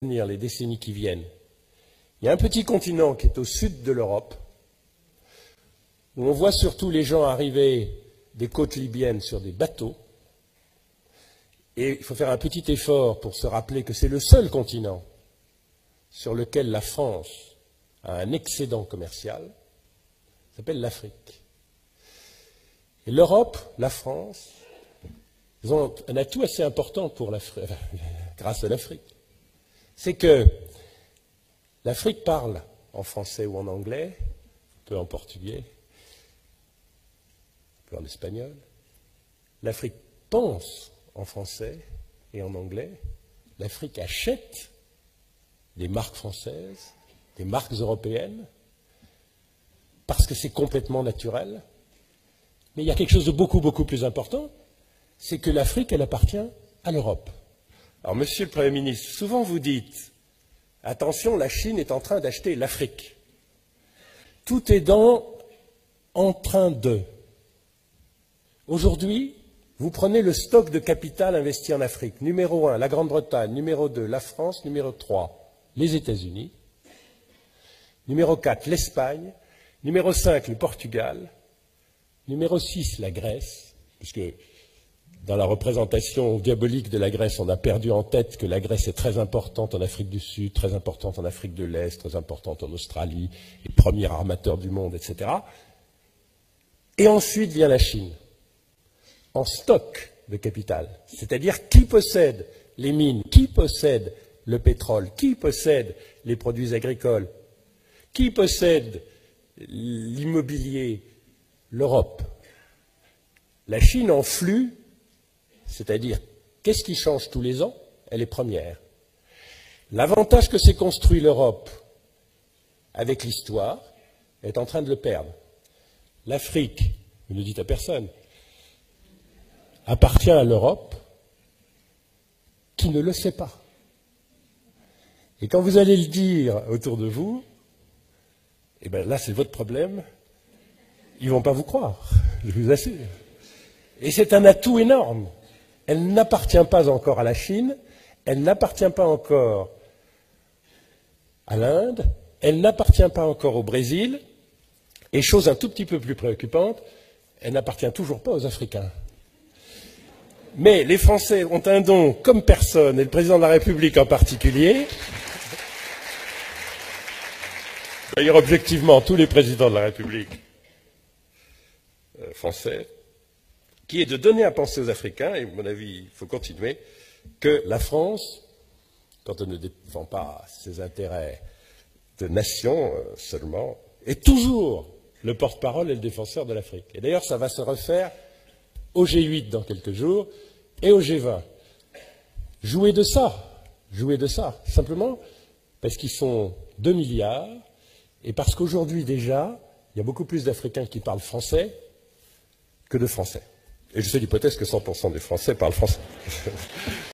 les décennies qui viennent. Il y a un petit continent qui est au sud de l'Europe, où on voit surtout les gens arriver des côtes libyennes sur des bateaux. Et il faut faire un petit effort pour se rappeler que c'est le seul continent sur lequel la France a un excédent commercial, ça s'appelle l'Afrique. Et l'Europe, la France, ils ont un atout assez important pour l'Afrique, grâce à l'Afrique. C'est que l'Afrique parle en français ou en anglais, un peu en portugais, un peu en espagnol. L'Afrique pense en français et en anglais. L'Afrique achète des marques françaises, des marques européennes, parce que c'est complètement naturel. Mais il y a quelque chose de beaucoup, beaucoup plus important, c'est que l'Afrique, elle appartient à l'Europe. Alors, Monsieur le Premier ministre, souvent vous dites, attention, la Chine est en train d'acheter l'Afrique. Tout est en train de. Aujourd'hui, vous prenez le stock de capital investi en Afrique. Numéro 1, la Grande-Bretagne. Numéro 2, la France. Numéro 3, les États-Unis. Numéro 4, l'Espagne. Numéro 5, le Portugal. Numéro 6, la Grèce, puisque dans la représentation diabolique de la Grèce, on a perdu en tête que la Grèce est très importante en Afrique du Sud, très importante en Afrique de l'Est, très importante en Australie, les premiers armateurs du monde, etc. Et ensuite vient la Chine, en stock de capital. C'est-à-dire qui possède les mines, qui possède le pétrole, qui possède les produits agricoles, qui possède l'immobilier, l'Europe. La Chine en flux, c'est-à-dire qu'est-ce qui change tous les ans? Elle est première. L'avantage que s'est construit l'Europe avec l'histoire est en train de le perdre. L'Afrique, vous ne le dites à personne, appartient à l'Europe qui ne le sait pas. Et quand vous allez le dire autour de vous, eh bien là c'est votre problème, ils ne vont pas vous croire, je vous assure. Et c'est un atout énorme. Elle n'appartient pas encore à la Chine, elle n'appartient pas encore à l'Inde, elle n'appartient pas encore au Brésil, et chose un tout petit peu plus préoccupante, elle n'appartient toujours pas aux Africains. Mais les Français ont un don comme personne, et le président de la République en particulier. D'ailleurs, objectivement, tous les présidents de la République français, qui est de donner à penser aux Africains, et à mon avis, il faut continuer, que la France, quand elle ne défend pas ses intérêts de nation seulement, est toujours le porte-parole et le défenseur de l'Afrique. Et d'ailleurs, ça va se refaire au G8 dans quelques jours et au G20. Jouez de ça, simplement parce qu'ils sont 2 milliards et parce qu'aujourd'hui déjà, il y a beaucoup plus d'Africains qui parlent français que de Français. Et je fais l'hypothèse que 100% des Français parlent français.